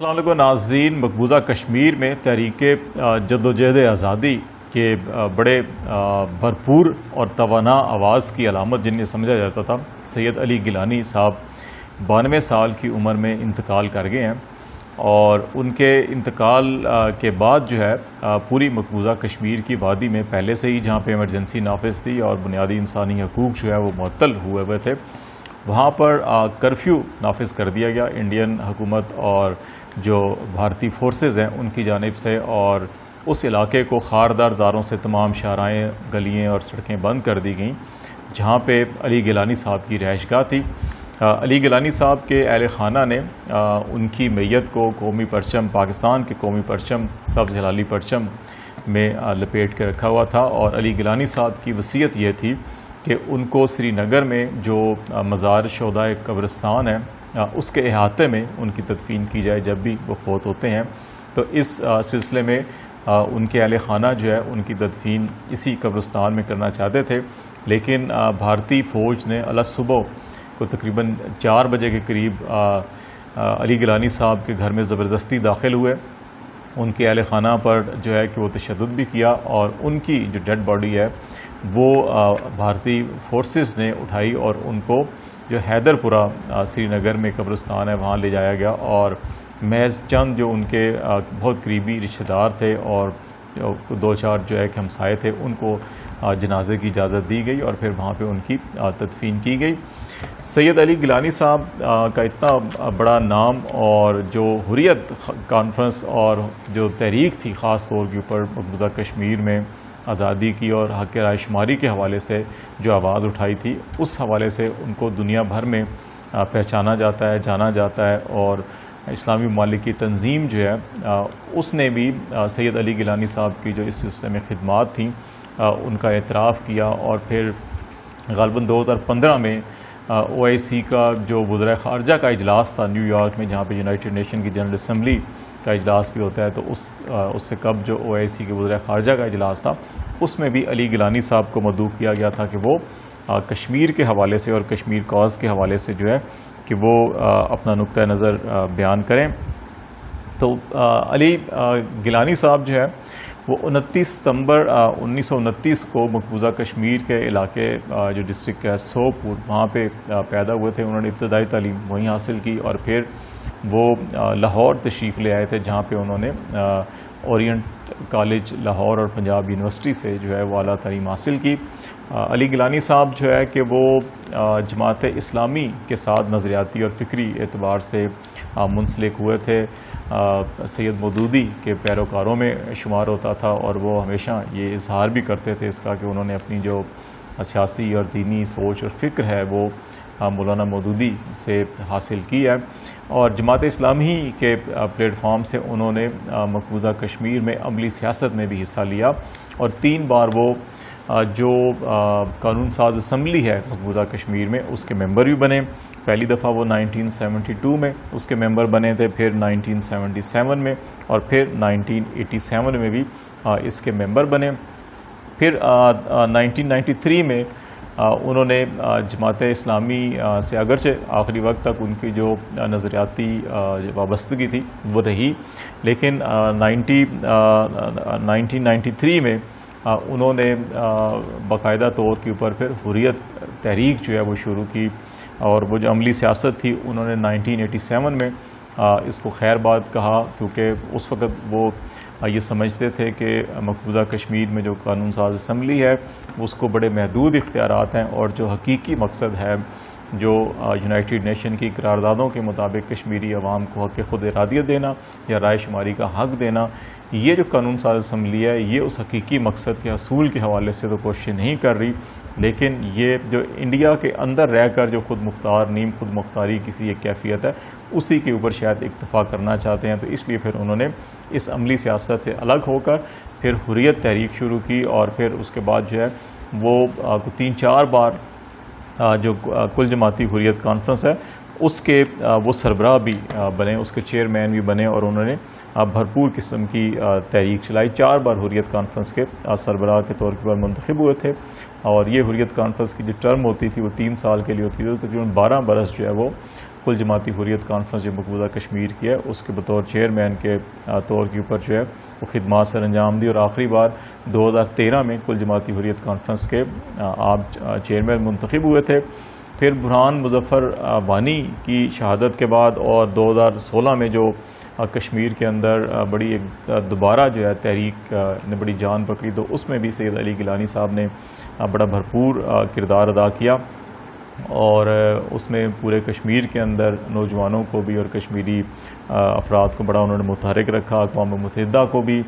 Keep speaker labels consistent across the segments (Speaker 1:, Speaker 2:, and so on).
Speaker 1: السلام علیکم ناظرین، مقبوضہ کشمیر میں تحریک جدوجہد آزادی کے بڑے بھرپور اور توانا آواز کی علامت جنہیں سمجھا جاتا تھا، سید علی گیلانی صاحب 92 سال کی عمر میں انتقال کر گئے ہیں، اور ان کے انتقال کے بعد جو ہے پوری مقبوضہ کشمیر کی وادی میں پہلے سے ہی جہاں پہ ایمرجنسی نافذ تھی اور بنیادی انسانی حقوق جو ہے وہ معطل ہوئے تھے، وہاں پر کرفیو نافذ کر دیا گیا انڈین حکومت اور جو بھارتی فورسز ہیں ان کی جانب سے، اور اس علاقے کو خاردار داروں سے تمام شاہراہیں، گلیاں اور سڑکیں بند کر دی گئیں جہاں پہ علی گیلانی صاحب کی رہائش گاہ تھی۔ علی گیلانی صاحب کے اہل خانہ نے ان کی میت کو قومی پرچم، پاکستان کے قومی پرچم، سبز ہلالی پرچم میں لپیٹ کے رکھا ہوا تھا، اور علی گیلانی صاحب کی وصیت یہ تھی کہ ان کو سری نگر میں جو مزار شہداء قبرستان ہے اس کے احاطے میں ان کی تدفین کی جائے جب بھی وہ فوت ہوتے ہیں۔ تو اس سلسلے میں ان کے اہل خانہ جو ہے ان کی تدفین اسی قبرستان میں کرنا چاہتے تھے، لیکن بھارتی فوج نے صبح کو تقریباً 4 بجے کے قریب علی گیلانی صاحب کے گھر میں زبردستی داخل ہوئے، ان کے اہل خانہ پر جو ہے کہ وہ تشدد بھی کیا، اور ان کی جو ڈیڈ باڈی ہے وہ بھارتی فورسز نے اٹھائی اور ان کو جو حیدر پورہ سری نگر میں قبرستان ہے وہاں لے جایا گیا، اور محض چند جو ان کے بہت قریبی رشتہ دار تھے اور 2-4 جو ہے کہ ہمسائے تھے ان کو جنازے کی اجازت دی گئی، اور پھر وہاں پہ ان کی تدفین کی گئی۔ سید علی گیلانی صاحب کا اتنا بڑا نام، اور جو حریت کانفرنس اور جو تحریک تھی خاص طور کے اوپر مقبوضہ کشمیر میں آزادی کی اور حق رائے شماری کے حوالے سے جو آواز اٹھائی تھی، اس حوالے سے ان کو دنیا بھر میں پہچانا جاتا ہے، جانا جاتا ہے، اور اسلامی ممالک کی تنظیم جو ہے اس نے بھی سید علی گیلانی صاحب کی جو اس سلسلے میں خدمات تھیں ان کا اعتراف کیا، اور پھر غالباً 2015 میں OIC کا جو وزرائے خارجہ کا اجلاس تھا نیو یارک میں، جہاں پہ یونائٹڈ نیشن کی جنرل اسمبلی کا اجلاس بھی ہوتا ہے، تو اس سے قبل جو OIC کے وزرائے خارجہ کا اجلاس تھا اس میں بھی علی گیلانی صاحب کو مدعو کیا گیا تھا کہ وہ کشمیر کے حوالے سے اور کشمیر کاز کے حوالے سے جو ہے کہ وہ اپنا نقطہ نظر بیان کریں۔ تو علی گیلانی صاحب جو ہے وہ 29 ستمبر 1929 کو مقبوضہ کشمیر کے علاقے جو ڈسٹرکٹ ہے سوپور وہاں پہ پیدا ہوئے تھے۔ انہوں نے ابتدائی تعلیم وہیں حاصل کی، اور پھر وہ لاہور تشریف لے آئے تھے جہاں پہ انہوں نے اورینٹ کالج لاہور اور پنجاب یونیورسٹی سے جو ہے وہ اعلیٰ تعلیم حاصل کی۔ علی گیلانی صاحب جو ہے کہ وہ جماعت اسلامی کے ساتھ نظریاتی اور فکری اعتبار سے منسلک ہوئے تھے، سید مودودی کے پیروکاروں میں شمار ہوتا تھا، اور وہ ہمیشہ یہ اظہار بھی کرتے تھے اس کا کہ انہوں نے اپنی جو سیاسی اور دینی سوچ اور فکر ہے وہ مولانا مودودی سے حاصل کی ہے، اور جماعت اسلامی کے پلیٹ فارم سے انہوں نے مقبوضہ کشمیر میں عملی سیاست میں بھی حصہ لیا، اور 3 بار وہ جو قانون ساز اسمبلی ہے مقبوضہ کشمیر میں اس کے ممبر بھی بنے۔ پہلی دفعہ وہ 1972 میں اس کے ممبر بنے تھے، پھر 1977 میں، اور پھر 1987 میں بھی اس کے ممبر بنے۔ پھر 1993 میں انہوں نے جماعت اسلامی سے اگرچہ آخری وقت تک ان کی جو نظریاتی وابستگی تھی وہ رہی، لیکن 1993 میں انہوں نے باقاعدہ طور کے اوپر پھر حریت تحریک جو ہے وہ شروع کی، اور وہ جو عملی سیاست تھی انہوں نے 1987 میں اس کو خیر بات کہا، کیونکہ اس وقت وہ یہ سمجھتے تھے کہ مقبوضہ کشمیر میں جو قانون ساز اسمبلی ہے اس کو بڑے محدود اختیارات ہیں، اور جو حقیقی مقصد ہے جو یونائٹڈ نیشن کی قراردادوں کے مطابق کشمیری عوام کو حق خود ارادیت دینا یا رائے شماری کا حق دینا، یہ جو قانون ساز اسمبلی ہے یہ اس حقیقی مقصد کے حصول کے حوالے سے تو کوشش نہیں کر رہی، لیکن یہ جو انڈیا کے اندر رہ کر جو خود مختار، نیم خود مختاری کسی ایک کیفیت ہے اسی کے اوپر شاید اکتفا کرنا چاہتے ہیں۔ تو اس لیے پھر انہوں نے اس عملی سیاست سے الگ ہو کر پھر حریت تحریک شروع کی، اور پھر اس کے بعد جو ہے وہ 3-4 بار جو کل جماعتی حریت کانفرنس ہے اس کے وہ سربراہ بھی بنے، اس کے چیئرمین بھی بنے، اور انہوں نے بھرپور قسم کی تحریک چلائی۔ 4 بار حریت کانفرنس کے سربراہ کے طور پر منتخب ہوئے تھے، اور یہ حریت کانفرنس کی جو ٹرم ہوتی تھی وہ 3 سال کے لیے ہوتی تھی، تقریباً 12 برس جو ہے وہ کل جماعتی حریت کانفرنس جو مقبوضہ کشمیر کی ہے اس کے بطور چیئرمین کے طور کے اوپر جو ہے وہ خدمات سر انجام دی، اور آخری بار 2013 میں کل جماعتی حریت کانفرنس کے آپ چیئرمین منتخب ہوئے تھے۔ پھر برہان مظفر وانی کی شہادت کے بعد اور 2016 میں جو کشمیر کے اندر بڑی ایک دوبارہ جو ہے تحریک نے بڑی جان پکڑی، تو اس میں بھی سید علی گیلانی صاحب نے بڑا بھرپور کردار ادا کیا، اور اس میں پورے کشمیر کے اندر نوجوانوں کو بھی اور کشمیری افراد کو بڑا انہوں نے متحرک رکھا۔ اقوام متحدہ کو بھی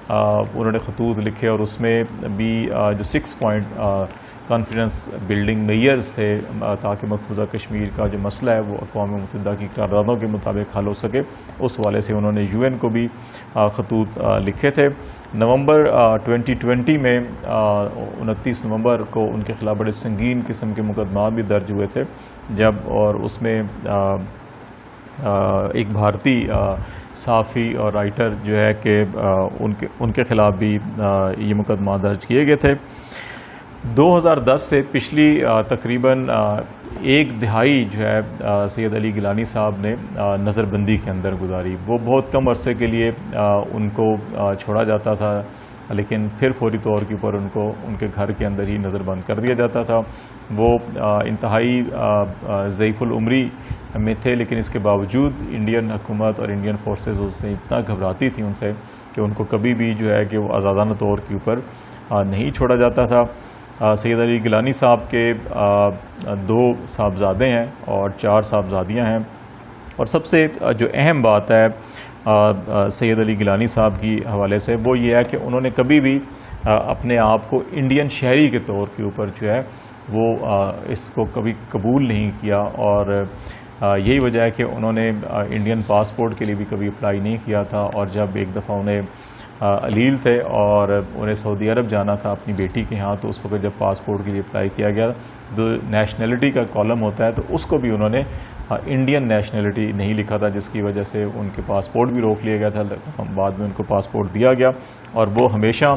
Speaker 1: انہوں نے خطوط لکھے، اور اس میں بھی جو 6 پوائنٹ کانفیڈنس بلڈنگ میئرز تھے تاکہ مقبوضہ کشمیر کا جو مسئلہ ہے وہ اقوام متحدہ کی قراردادوں کے مطابق حل ہو سکے، اس حوالے سے انہوں نے UN کو بھی خطوط لکھے تھے۔ نومبر 2020 میں 29 نومبر کو ان کے خلاف بڑے سنگین قسم کے مقدمات بھی درج ہوئے تھے، جب اور اس میں ایک بھارتی صحافی اور رائٹر جو ہے کہ ان کے خلاف بھی یہ مقدمات درج کیے گئے تھے۔ 2010 سے پچھلی تقریباً ایک دہائی جو ہے سید علی گیلانی صاحب نے نظر بندی کے اندر گزاری۔ وہ بہت کم عرصے کے لیے ان کو چھوڑا جاتا تھا، لیکن پھر فوری طور کے اوپر ان کو ان کے گھر کے اندر ہی نظر بند کر دیا جاتا تھا۔ وہ انتہائی ضعیف العمری میں تھے، لیکن اس کے باوجود انڈین حکومت اور انڈین فورسز اس سے اتنا گھبراتی تھی ان سے کہ ان کو کبھی بھی جو ہے کہ وہ آزادانہ طور کے اوپر نہیں چھوڑا جاتا تھا۔ سید علی گیلانی صاحب کے 2 صاحبزادے ہیں اور 4 صاحبزادیاں ہیں، اور سب سے جو اہم بات ہے سید علی گیلانی صاحب کی حوالے سے وہ یہ ہے کہ انہوں نے کبھی بھی اپنے آپ کو انڈین شہری کے طور کے اوپر جو ہے وہ اس کو کبھی قبول نہیں کیا، اور یہی وجہ ہے کہ انہوں نے انڈین پاسپورٹ کے لیے بھی کبھی اپلائی نہیں کیا تھا، اور جب ایک دفعہ انہیں علیل تھے اور انہیں سعودی عرب جانا تھا اپنی بیٹی کے ہاں، تو اس وقت جب پاسپورٹ کے لیے اپلائی کیا گیا تو نیشنلٹی کا کالم ہوتا ہے، تو اس کو بھی انہوں نے انڈین نیشنلٹی نہیں لکھا تھا، جس کی وجہ سے ان کے پاسپورٹ بھی روک لیا گیا تھا۔ بعد میں ان کو پاسپورٹ دیا گیا، اور وہ ہمیشہ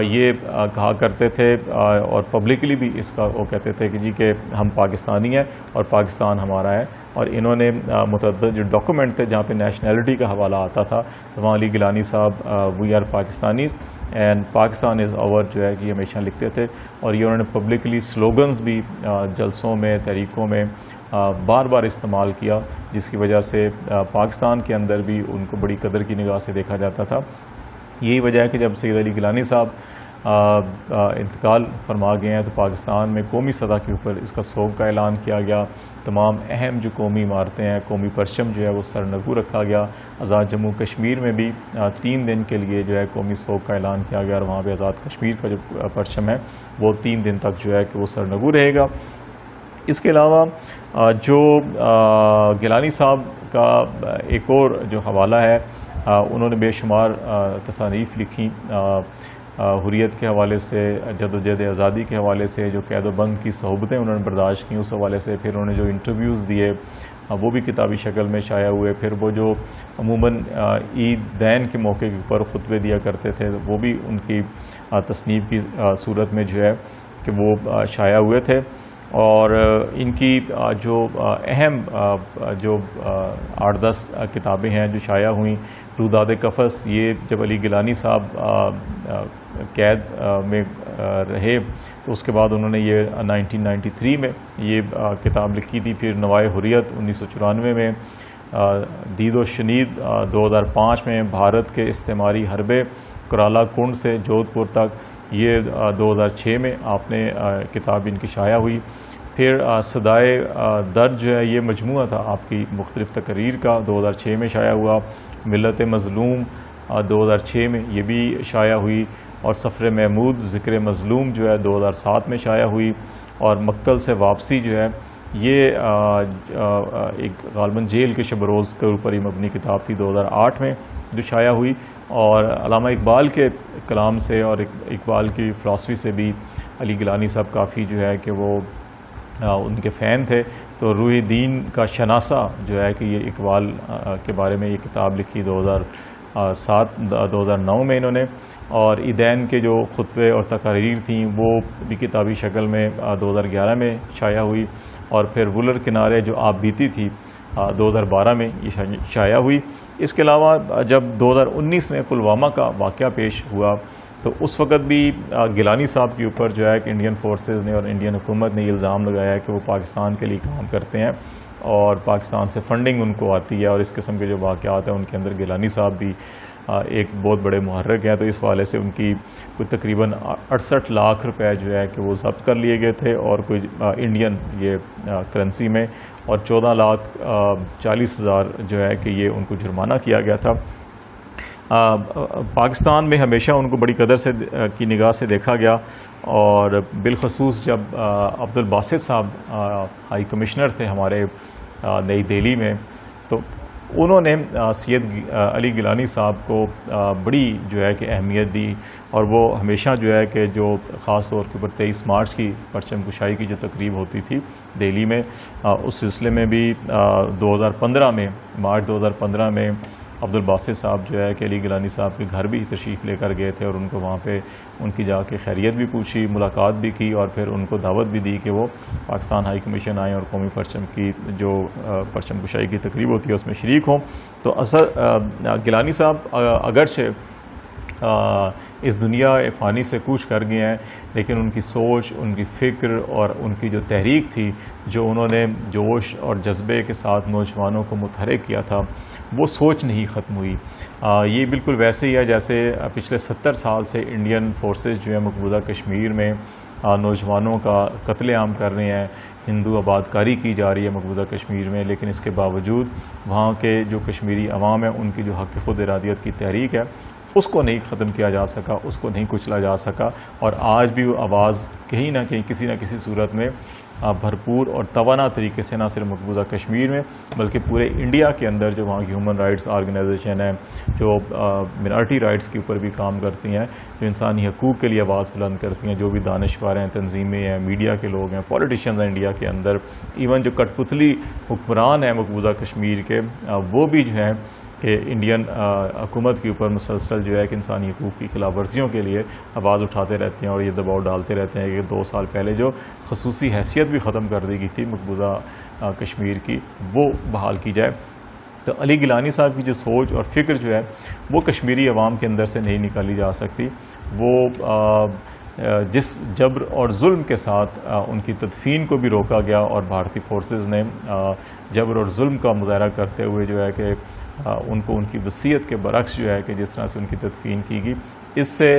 Speaker 1: یہ کہا کرتے تھے اور پبلکلی بھی اس کا وہ کہتے تھے کہ جی کہ ہم پاکستانی ہیں اور پاکستان ہمارا ہے، اور انہوں نے متعدد جو ڈاکومنٹ تھے جہاں پہ نیشنلٹی کا حوالہ آتا تھا تو وہاں علی گیلانی صاحب we are Pakistanis and Pakistan is our جو ہے کہ یہ ہمیشہ لکھتے تھے، اور یہ انہوں نے پبلکلی سلوگنز بھی جلسوں میں تحریکوں میں بار بار استعمال کیا، جس کی وجہ سے پاکستان کے اندر بھی ان کو بڑی قدر کی نگاہ سے دیکھا جاتا تھا۔ یہی وجہ ہے کہ جب سید علی گیلانی صاحب انتقال فرما گئے ہیں تو پاکستان میں قومی سطح کے اوپر اس کا سوگ کا اعلان کیا گیا، تمام اہم جو قومی عمارتیں ہیں، قومی پرچم جو ہے وہ سرنگو رکھا گیا۔ آزاد جموں کشمیر میں بھی 3 دن کے لیے جو ہے قومی سوگ کا اعلان کیا گیا، اور وہاں پہ آزاد کشمیر کا جو پرچم ہے وہ 3 دن تک جو ہے کہ وہ سرنگو رہے گا۔ اس کے علاوہ جو گیلانی صاحب کا ایک اور جو حوالہ ہے، انہوں نے بے شمار تصانیف لکھی حریت کے حوالے سے، جدوجہد آزادی کے حوالے سے، جو قید و بند کی صحبتیں انہوں نے برداشت کی اس حوالے سے، پھر انہوں نے جو انٹرویوز دیے وہ بھی کتابی شکل میں شائع ہوئے، پھر وہ جو عموماً عید دین کے موقع کے اوپر خطبے دیا کرتے تھے وہ بھی ان کی تصنیف کی صورت میں جو ہے کہ وہ شائع ہوئے تھے۔ اور ان کی جو اہم جو 8-10 کتابیں ہیں جو شائع ہوئیں، روداد قفس، یہ جب علی گیلانی صاحب قید میں رہے تو اس کے بعد انہوں نے یہ 1993 میں یہ کتاب لکھی تھی، پھر نوائے حریت 1994 میں، دید و شنید 2005 میں، بھارت کے استعماری حربے کرالا کنڈ سے جودھ پور تک، یہ 2006 میں آپ نے کتاب ان کی شائع ہوئی۔ پھر صدائے درد جو ہے یہ مجموعہ تھا آپ کی مختلف تقریر کا، 2006 میں شائع ہوا۔ ملت مظلوم 2006 میں یہ بھی شائع ہوئی، اور سفر محمود ذکر مظلوم جو ہے 2007 میں شائع ہوئی، اور مقتل سے واپسی جو ہے یہ ایک غالباً جیل کے شب روز کے اوپر ہی مبنی کتاب تھی 2008 میں جو شائع ہوئی۔ اور علامہ اقبال کے کلام سے اور اقبال کی فلسفی سے بھی علی گیلانی صاحب کافی جو ہے کہ وہ ان کے فین تھے، تو روح دین کا شناسہ جو ہے کہ یہ اقبال کے بارے میں یہ کتاب لکھی 2009 میں انہوں نے، اور عیدین کے جو خطبے اور تقاریر تھیں وہ بھی کتابی شکل میں 2011 میں شائع ہوئی۔ اور پھر ولر کنارے جو آپ بیتی تھی 2012 میں یہ شائع ہوئی۔ اس کے علاوہ جب 2019 میں پلوامہ کا واقعہ پیش ہوا تو اس وقت بھی گیلانی صاحب کے اوپر جو ہے کہ انڈین فورسز نے اور انڈین حکومت نے یہ الزام لگایا ہے کہ وہ پاکستان کے لیے کام کرتے ہیں اور پاکستان سے فنڈنگ ان کو آتی ہے، اور اس قسم کے جو واقعات ہیں ان کے اندر گیلانی صاحب بھی ایک بہت بڑے محرک ہیں۔ تو اس حوالے سے ان کی کوئی تقریباً 68 لاکھ روپے جو ہے کہ وہ ضبط کر لیے گئے تھے، اور کوئی انڈین یہ کرنسی میں، اور 14,40,000 جو ہے کہ یہ ان کو جرمانہ کیا گیا تھا۔ پاکستان میں ہمیشہ ان کو بڑی قدر سے کی نگاہ سے دیکھا گیا، اور بالخصوص جب عبدالباسط صاحب ہائی کمشنر تھے ہمارے نئی دہلی میں، تو انہوں نے سید علی گیلانی صاحب کو بڑی جو ہے کہ اہمیت دی، اور وہ ہمیشہ جو ہے کہ جو خاص طور کے اوپر 23 مارچ کی پرچم کشائی کی جو تقریب ہوتی تھی دہلی میں، اس سلسلے میں بھی 2015 میں مارچ 2015 میں عبدالباسط صاحب جو ہے کہ علی گیلانی صاحب کے گھر بھی تشریف لے کر گئے تھے، اور ان کو وہاں پہ ان کی جا کے خیریت بھی پوچھی، ملاقات بھی کی، اور پھر ان کو دعوت بھی دی کہ وہ پاکستان ہائی کمیشن آئیں اور قومی پرچم کی جو پرچم کشائی کی تقریب ہوتی ہے اس میں شریک ہوں۔ تو گیلانی صاحب اگرچہ اس دنیا فانی سے کوچ کر گئے ہیں، لیکن ان کی سوچ، ان کی فکر اور ان کی جو تحریک تھی، جو انہوں نے جوش اور جذبے کے ساتھ نوجوانوں کو متحرک کیا تھا، وہ سوچ نہیں ختم ہوئی۔ یہ بالکل ویسے ہی ہے جیسے پچھلے 70 سال سے انڈین فورسز جو ہے مقبوضہ کشمیر میں نوجوانوں کا قتل عام کر رہے ہیں، ہندو آباد کاری کی جا رہی ہے مقبوضہ کشمیر میں، لیکن اس کے باوجود وہاں کے جو کشمیری عوام ہیں ان کی جو حق خود ارادیت کی تحریک ہے اس کو نہیں ختم کیا جا سکا، اس کو نہیں کچلا جا سکا، اور آج بھی وہ آواز کہیں نہ کہیں کسی نہ کسی صورت میں بھرپور اور توانا طریقے سے نہ صرف مقبوضہ کشمیر میں بلکہ پورے انڈیا کے اندر جو وہاں کی ہیومن رائٹس آرگنائزیشن ہیں، جو منارٹی رائٹس کے اوپر بھی کام کرتی ہیں، جو انسانی حقوق کے لیے آواز بلند کرتی ہیں، جو بھی دانشور ہیں، تنظیمیں ہیں، میڈیا کے لوگ ہیں، پولیٹیشینز ہیں انڈیا کے اندر، ایون جو کٹ پتلی حکمران ہیں مقبوضہ کشمیر کے، وہ بھی جو ہیں کہ انڈین حکومت کے اوپر مسلسل جو ہے کہ انسانی حقوق کی خلاف ورزیوں کے لیے آواز اٹھاتے رہتے ہیں، اور یہ دباؤ ڈالتے رہتے ہیں کہ 2 سال پہلے جو خصوصی حیثیت بھی ختم کر دی گئی تھی مقبوضہ کشمیر کی، وہ بحال کی جائے۔ تو علی گیلانی صاحب کی جو سوچ اور فکر جو ہے وہ کشمیری عوام کے اندر سے نہیں نکالی جا سکتی۔ وہ جس جبر اور ظلم کے ساتھ ان کی تدفین کو بھی روکا گیا، اور بھارتی فورسز نے جبر اور ظلم کا مظاہرہ کرتے ہوئے جو ہے کہ ان کو ان کی وصیت کے برعکس جو ہے کہ جس طرح سے ان کی تدفین کی گئی، اس سے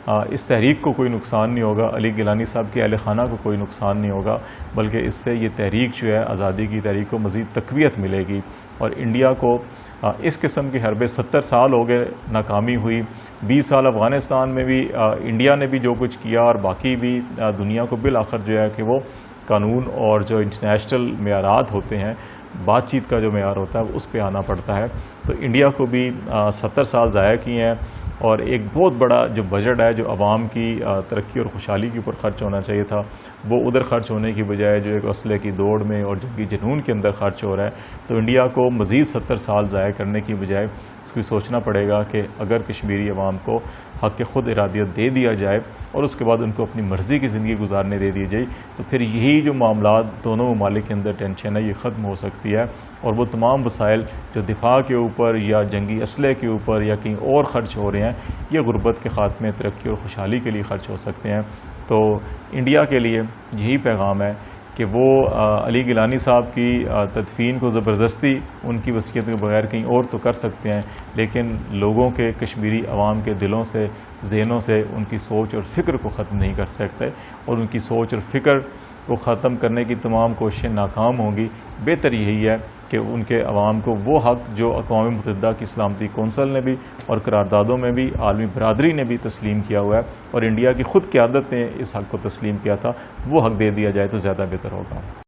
Speaker 1: اس تحریک کو کوئی نقصان نہیں ہوگا، علی گیلانی صاحب کے اہل خانہ کو کوئی نقصان نہیں ہوگا، بلکہ اس سے یہ تحریک جو ہے آزادی کی تحریک کو مزید تقویت ملے گی، اور انڈیا کو اس قسم کی حربیں 70 سال ہو گئے ناکامی ہوئی، 20 سال افغانستان میں بھی انڈیا نے بھی جو کچھ کیا، اور باقی بھی دنیا کو بالآخر جو ہے کہ وہ قانون اور جو انٹرنیشنل معیارات ہوتے ہیں، بات چیت کا جو معیار ہوتا ہے اس پہ آنا پڑتا ہے۔ تو انڈیا کو بھی 70 سال ضائع کیے ہیں، اور ایک بہت بڑا جو بجٹ ہے جو عوام کی ترقی اور خوشحالی کے اوپر خرچ ہونا چاہیے تھا، وہ ادھر خرچ ہونے کی بجائے جو ایک اسلحے کی دوڑ میں اور جنگی جنون کے اندر خرچ ہو رہا ہے۔ تو انڈیا کو مزید 70 سال ضائع کرنے کی بجائے اس کو سوچنا پڑے گا کہ اگر کشمیری عوام کو حق خود ارادیت دے دیا جائے اور اس کے بعد ان کو اپنی مرضی کی زندگی گزارنے دے دی جائے، تو پھر یہی جو معاملات دونوں ممالک کے اندر ٹینشن ہے یہ ختم ہو سکتی ہے، اور وہ تمام وسائل جو دفاع کے اوپر یا جنگی اسلحے کے اوپر یا کہیں اور خرچ ہو رہے ہیں، یہ غربت کے خاتمے، ترقی اور خوشحالی کے لیے خرچ ہو سکتے ہیں۔ تو انڈیا کے لیے یہی پیغام ہے کہ وہ علی گیلانی صاحب کی تدفین کو زبردستی ان کی وصیت کے بغیر کہیں اور تو کر سکتے ہیں، لیکن لوگوں کے، کشمیری عوام کے دلوں سے، ذہنوں سے ان کی سوچ اور فکر کو ختم نہیں کر سکتے، اور ان کی سوچ اور فکر کو ختم کرنے کی تمام کوششیں ناکام ہوں گی۔ بہتر یہی ہے کہ ان کے عوام کو وہ حق جو اقوام متحدہ کی سلامتی کونسل نے بھی اور قراردادوں میں بھی عالمی برادری نے بھی تسلیم کیا ہوا ہے، اور انڈیا کی خود قیادت نے اس حق کو تسلیم کیا تھا، وہ حق دے دیا جائے تو زیادہ بہتر ہوگا۔